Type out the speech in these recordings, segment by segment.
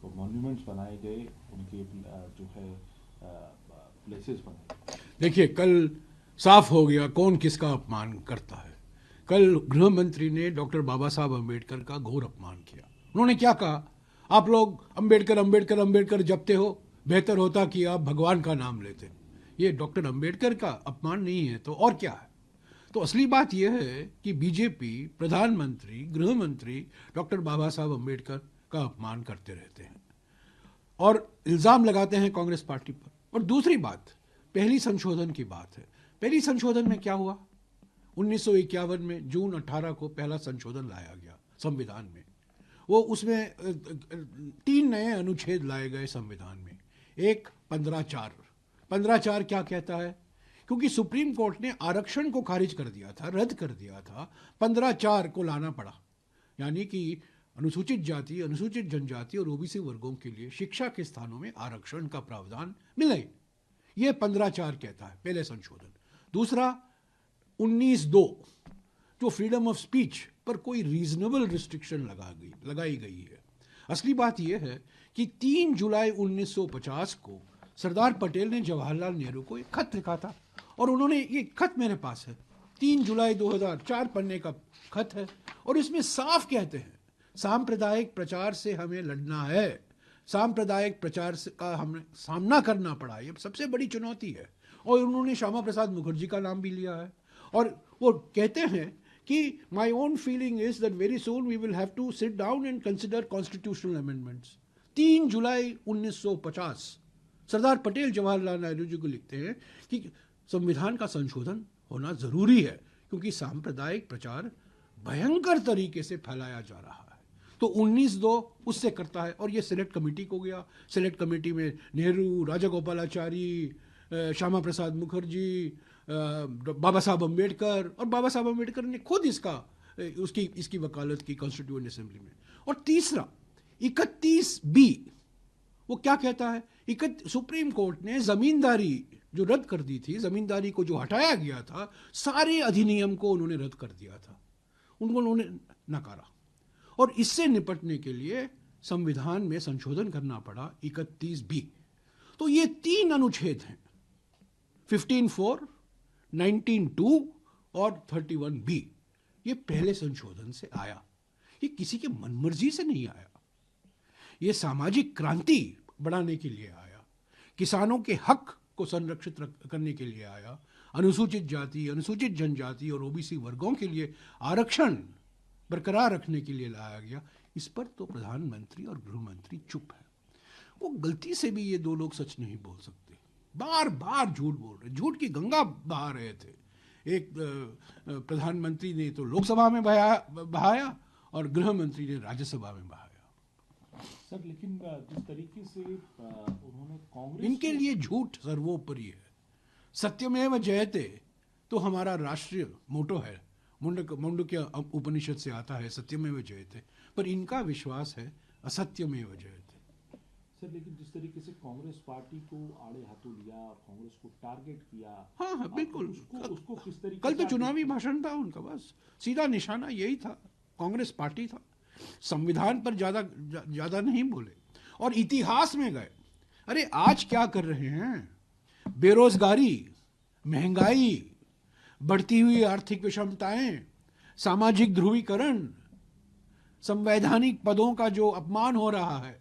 वो मॉन्यूमेंट्स बनाए गए, उनके जो है प्लेसेस बनाए। देखिए, कल साफ हो गया कौन किसका अपमान करता है। कल गृह मंत्री ने डॉक्टर बाबा साहब अम्बेडकर का घोर अपमान किया। उन्होंने क्या कहा, आप लोग अम्बेडकर अम्बेडकर अम्बेडकर जपते हो, बेहतर होता कि आप भगवान का नाम लेते। ये डॉक्टर अम्बेडकर का अपमान नहीं है तो और क्या है। तो असली बात यह है कि बीजेपी प्रधानमंत्री गृह मंत्री डॉक्टर बाबा साहब अम्बेडकर का अपमान करते रहते हैं और इल्ज़ाम लगाते हैं कांग्रेस पार्टी पर। और दूसरी बात, पहली संशोधन की बात है। पहली संशोधन में क्या हुआ, 1951 में जून 18 को पहला संशोधन लाया गया संविधान में। वो उसमें 3 नए अनुच्छेद लाए गए संविधान में। एक 15(4). 15(4) क्या कहता है, क्योंकि सुप्रीम कोर्ट ने आरक्षण को खारिज कर दिया था, रद्द कर दिया था, 15(4) को लाना पड़ा। यानी कि अनुसूचित जाति, अनुसूचित जनजाति और ओबीसी वर्गों के लिए शिक्षा के स्थानों में आरक्षण का प्रावधान मिले। ये 15(4) कहता है पहले संशोधन। दूसरा 19(2), जो फ्रीडम ऑफ स्पीच पर कोई रीजनेबल रिस्ट्रिक्शन लगाई गई है। असली बात यह है कि 3 जुलाई 1950 को सरदार पटेल ने जवाहरलाल नेहरू को एक खत लिखा था, और उन्होंने, ये खत मेरे पास है, 3 जुलाई 2004 पन्ने का खत है, और इसमें साफ कहते हैं सांप्रदायिक प्रचार से हमें लड़ना है, सांप्रदायिक प्रचार का हमें सामना करना पड़ा, ये सबसे बड़ी चुनौती है। और उन्होंने श्यामा प्रसाद मुखर्जी का नाम भी लिया है, और वो कहते हैं कि my own feeling is that very soon we will have to sit down and consider constitutional amendments. 3 जुलाई 1950 सरदार पटेल जवाहरलाल नेहरू जी को लिखते हैं कि संविधान का संशोधन होना जरूरी है, क्योंकि सांप्रदायिक प्रचार भयंकर तरीके से फैलाया जा रहा है। तो 19(2) उससे करता है, और ये सिलेक्ट कमेटी को गया। सिलेक्ट कमेटी में नेहरू, राजा गोपालाचारी, श्यामा प्रसाद मुखर्जी, बाबा साहब अम्बेडकर, और बाबा साहब अम्बेडकर ने खुद उसकी इसकी वकालत की कॉन्स्टिट्यूएंट असेंबली में। और तीसरा 31(b), वो क्या कहता है, सुप्रीम कोर्ट ने जमींदारी जो रद्द कर दी थी, जमींदारी को जो हटाया गया था, सारे अधिनियम को उन्होंने रद्द कर दिया था, उन्होंने नकारा। और इससे निपटने के लिए संविधान में संशोधन करना पड़ा 31(b). तो ये 3 अनुच्छेद हैं, 15(4), 19(2) और 31(b). ये पहले संशोधन से आया, ये किसी के मनमर्जी से नहीं आया, ये सामाजिक क्रांति बढ़ाने के लिए आया, किसानों के हक को संरक्षित करने के लिए आया, अनुसूचित जाति, अनुसूचित जनजाति और ओबीसी वर्गों के लिए आरक्षण बरकरार रखने के लिए लाया गया। इस पर तो प्रधानमंत्री और गृह मंत्री चुप है। वो गलती से भी ये दो लोग सच नहीं बोल सकते, बार बार झूठ बोल रहे, झूठ की गंगा बहा रहे थे। एक प्रधानमंत्री ने तो लोकसभा में बहाया और गृह मंत्री ने राज्यसभा में बहाया। सर लेकिन जिस तरीके से उन्होंने कांग्रेस इनके लिए झूठ सर्वोपरि है। सत्यमेव जयते तो हमारा राष्ट्रीय मोटो है, मुंडक्य उपनिषद से आता है सत्यमेव जयते, पर इनका विश्वास है असत्यमेव जयते। सर लेकिन जिस तरीके से कांग्रेस पार्टी को आड़े हाथों लिया, कांग्रेस को टारगेट किया, हाँ हाँ बिल्कुल, उसको किस तरीके कल से तो चुनावी भाषण था उनका, बस सीधा निशाना यही था, कांग्रेस पार्टी था। संविधान पर ज्यादा नहीं बोले और इतिहास में गए। अरे आज क्या कर रहे हैं, बेरोजगारी, महंगाई, बढ़ती हुई आर्थिक विषमताएं, सामाजिक ध्रुवीकरण, संवैधानिक पदों का जो अपमान हो रहा है,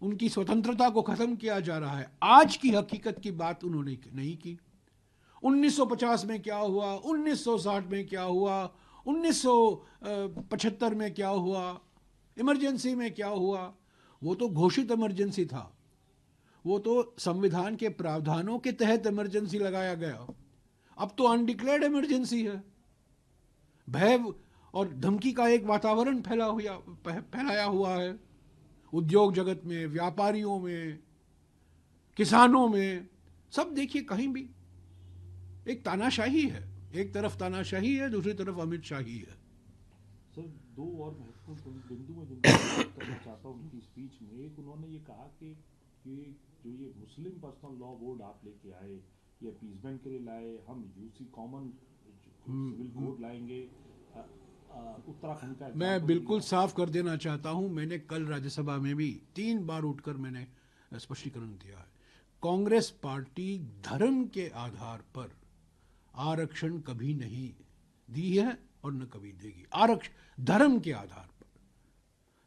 उनकी स्वतंत्रता को खत्म किया जा रहा है, आज की हकीकत की बात उन्होंने नहीं की। 1950 में क्या हुआ, 1960 में क्या हुआ, 1975 में क्या हुआ, इमरजेंसी में क्या हुआ, वो तो घोषित इमरजेंसी था, वो तो संविधान के प्रावधानों के तहत इमरजेंसी लगाया गया। अब तो अनडिक्लेयर्ड इमरजेंसी है, भय और धमकी का एक वातावरण फैलाया हुआ है, उद्योग जगत में, व्यापारियों में, किसानों में, सब देखिए कहीं भी एक तानाशाही है। एक तरफ तानाशाही है, दूसरी तरफ अमित शाही है। सर दो और महत्वपूर्ण बिंदु में जिन पर बात करना चाहता हूँ उनकी स्पीच में, एक उन्होंने ये कहा कि जो ये मुस्लिम पर्सनल लॉ बोर्ड आप लेके आए, ये अपीसमेंट के लिए लाए, हम यूसी कॉमन सिविल कोड लाएंगे, उत्तराखंड का मैं example बिल्कुल दिया। साफ कर देना चाहता हूं, मैंने कल राज्यसभा में भी 3 बार उठकर मैंने स्पष्टीकरण दिया है। कांग्रेस पार्टी धर्म के आधार पर आरक्षण कभी नहीं दी है और न कभी देगी। आरक्षण धर्म के आधार पर,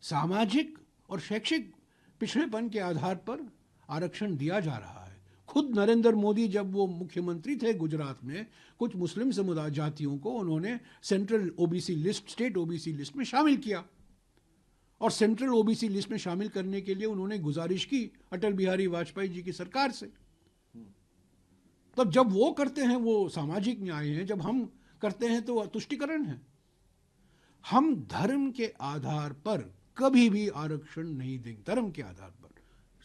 सामाजिक और शैक्षिक पिछड़ेपन के आधार पर आरक्षण दिया जा रहा है। खुद नरेंद्र मोदी जब वो मुख्यमंत्री थे गुजरात में, कुछ मुस्लिम समुदाय जातियों को उन्होंने central OBC list, state OBC list में शामिल किया, और सेंट्रल ओबीसी लिस्ट में शामिल करने के लिए उन्होंने गुजारिश की अटल बिहारी वाजपेयी जी की सरकार से। तब जब वो करते हैं वो सामाजिक न्याय है, जब हम करते हैं तो तुष्टिकरण है। हम धर्म के आधार पर कभी भी आरक्षण नहीं देंगे। धर्म के आधार पर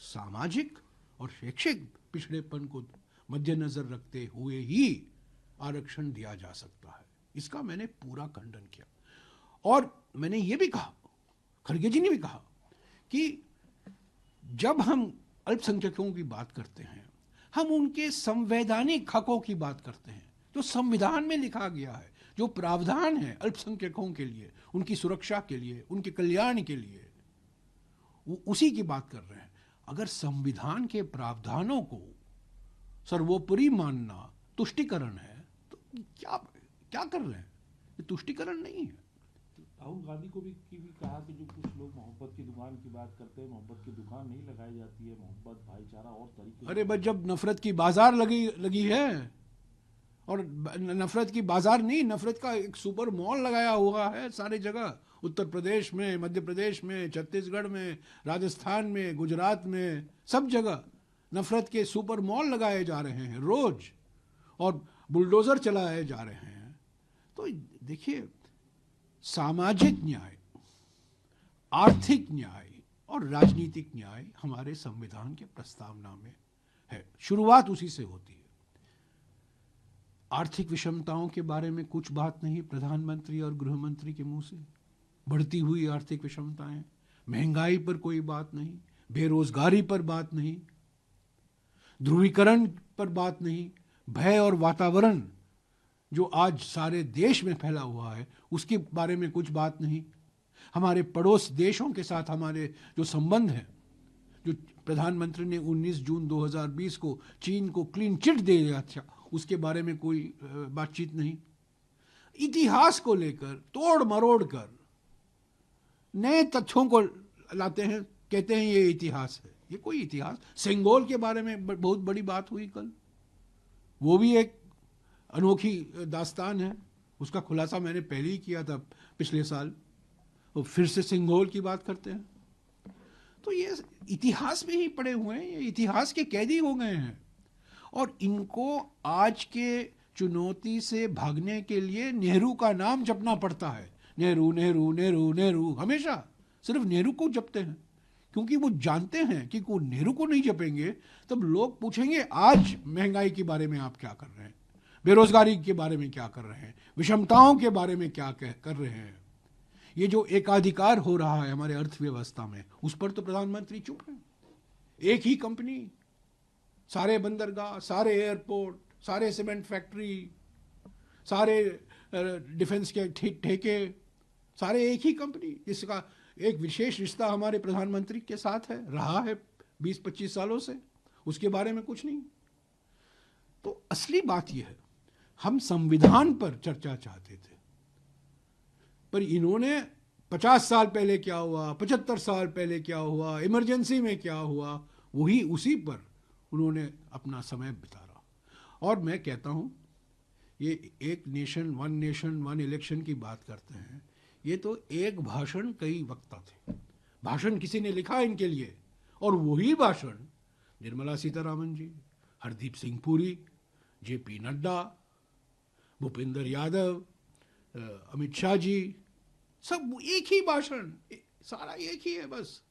सामाजिक और शैक्षिक पिछड़ेपन को मद्देनजर रखते हुए ही आरक्षण दिया जा सकता है। इसका मैंने पूरा खंडन किया। और मैंने ये भी कहा, खड़गे जी ने भी कहा, कि जब हम अल्पसंख्यकों की बात करते हैं, हम उनके संवैधानिक हकों की बात करते हैं, जो संविधान में लिखा गया है, जो प्रावधान है अल्पसंख्यकों के लिए, उनकी सुरक्षा के लिए, उनके कल्याण के लिए, वो उसी की बात कर रहे हैं। अगर संविधान के प्रावधानों को सर्वोपरि मानना तुष्टिकरण है, तो क्या क्या कर रहे हैं? ये तुष्टिकरण नहीं है। राहुल गांधी को भी कहा कि जो कुछ लोग मोहब्बत की दुकान की बात करते हैं, मोहब्बत की दुकान नहीं लगाई जाती है, मोहब्बत भाईचारा और तरीके। अरे बस जब नफरत की बाजार लगी है, और नफरत की बाजार नहीं, नफरत का एक सुपर मॉल लगाया हुआ है सारी जगह, उत्तर प्रदेश में, मध्य प्रदेश में, छत्तीसगढ़ में, राजस्थान में, गुजरात में, सब जगह नफरत के सुपर मॉल लगाए जा रहे हैं रोज, और बुलडोजर चलाए जा रहे हैं। तो देखिए, सामाजिक न्याय, आर्थिक न्याय और राजनीतिक न्याय हमारे संविधान के प्रस्तावना में है। शुरुआत उसी से होती है। आर्थिक विषमताओं के बारे में कुछ बात नहीं प्रधानमंत्री और गृह मंत्री के मुंह से। बढ़ती हुई आर्थिक विषमताएं, महंगाई पर कोई बात नहीं, बेरोजगारी पर बात नहीं, ध्रुवीकरण पर बात नहीं, भय और वातावरण जो आज सारे देश में फैला हुआ है उसके बारे में कुछ बात नहीं। हमारे पड़ोस देशों के साथ हमारे जो संबंध हैं, जो प्रधानमंत्री ने 19 जून 2020 को चीन को क्लीन चिट दे दिया था, उसके बारे में कोई बातचीत नहीं। इतिहास को लेकर तोड़ मरोड़ कर नए तथ्यों को लाते हैं, कहते हैं ये इतिहास है। ये कोई इतिहास? सेंगोल के बारे में बहुत बड़ी बात हुई कल, वो भी एक अनोखी दास्तान है, उसका खुलासा मैंने पहले ही किया था पिछले साल, और फिर से सिंघोल की बात करते हैं। तो ये इतिहास में ही पड़े हुए हैं, ये इतिहास के कैदी हो गए हैं, और इनको आज के चुनौती से भागने के लिए नेहरू का नाम जपना पड़ता है। नेहरू नेहरू नेहरू नेहरू, हमेशा सिर्फ नेहरू को जपते हैं, क्योंकि वो जानते हैं कि वो नेहरू को नहीं जपेंगे तब लोग पूछेंगे आज महंगाई के बारे में आप क्या कर रहे हैं, बेरोजगारी के बारे में क्या कर रहे हैं, विषमताओं के बारे में क्या कर रहे हैं। ये जो एकाधिकार हो रहा है हमारे अर्थव्यवस्था में, उस पर तो प्रधानमंत्री चुप हैं। एक ही कंपनी, सारे बंदरगाह, सारे एयरपोर्ट, सारे सीमेंट फैक्ट्री, सारे डिफेंस के ठेके, सारे एक ही कंपनी, जिसका एक विशेष रिश्ता हमारे प्रधानमंत्री के साथ है, रहा है 20-25 सालों से, उसके बारे में कुछ नहीं। तो असली बात यह है, हम संविधान पर चर्चा चाहते थे, पर इन्होंने 50 साल पहले क्या हुआ, 75 साल पहले क्या हुआ, इमरजेंसी में क्या हुआ, वही उसी पर उन्होंने अपना समय बिताया। और मैं कहता हूँ, ये एक नेशन वन इलेक्शन की बात करते हैं, ये तो एक भाषण कई वक्ता थे। भाषण किसी ने लिखा इनके लिए, और वही भाषण निर्मला सीतारामन जी, हरदीप सिंह पुरी, जेपी नड्डा, भूपेंद्र यादव, अमित शाह जी, सब एक ही भाषण, सारा एक ही है बस।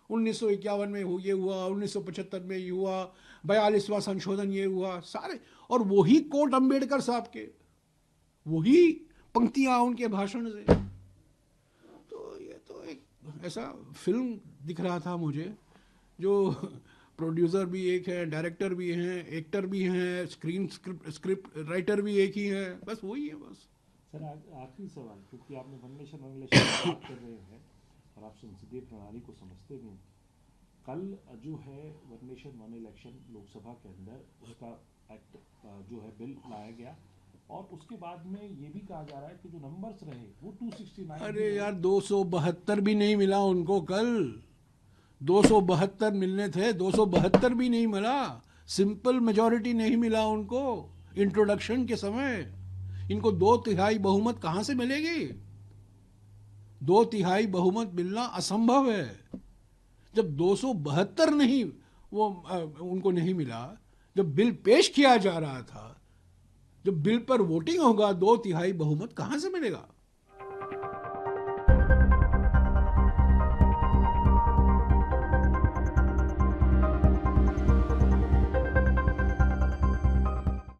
1951 में ये हुआ, 1975 में ये हुआ, 42वां संशोधन ये हुआ, सारे, और वही कोट अंबेडकर साहब के, वही पंक्तियां उनके भाषण से। तो ये तो एक ऐसा फिल्म दिख रहा था मुझे, जो प्रोड्यूसर भी एक है, डायरेक्टर भी हैं, एक्टर भी हैं, स्क्रिप्ट राइटर भी एक ही है, बस वही है बस। सर आखिरी सवाल, क्योंकि आपने वन नेशन वन इलेक्शन की बात कर रहे हैं और आप संसदीय प्रणाली को समझते भी हैं। कल जो है one nation one election Lok Sabha के अंदर उसका एक्ट जो है बिल लाया गया और उसके बाद में ये भी कहा जा रहा है कि जो नंबर्स रहे वो 269 अरे यार 272 भी नहीं मिला उनको कल। 272 मिलने थे, 272 भी नहीं मिला। सिंपल मेजॉरिटी नहीं मिला उनको इंट्रोडक्शन के समय। इनको 2/3 बहुमत कहां से मिलेगी? 2/3 बहुमत मिलना असंभव है। जब 272 नहीं वो उनको नहीं मिला, जब बिल पेश किया जा रहा था, जब बिल पर वोटिंग होगा, 2/3 बहुमत कहां से मिलेगा?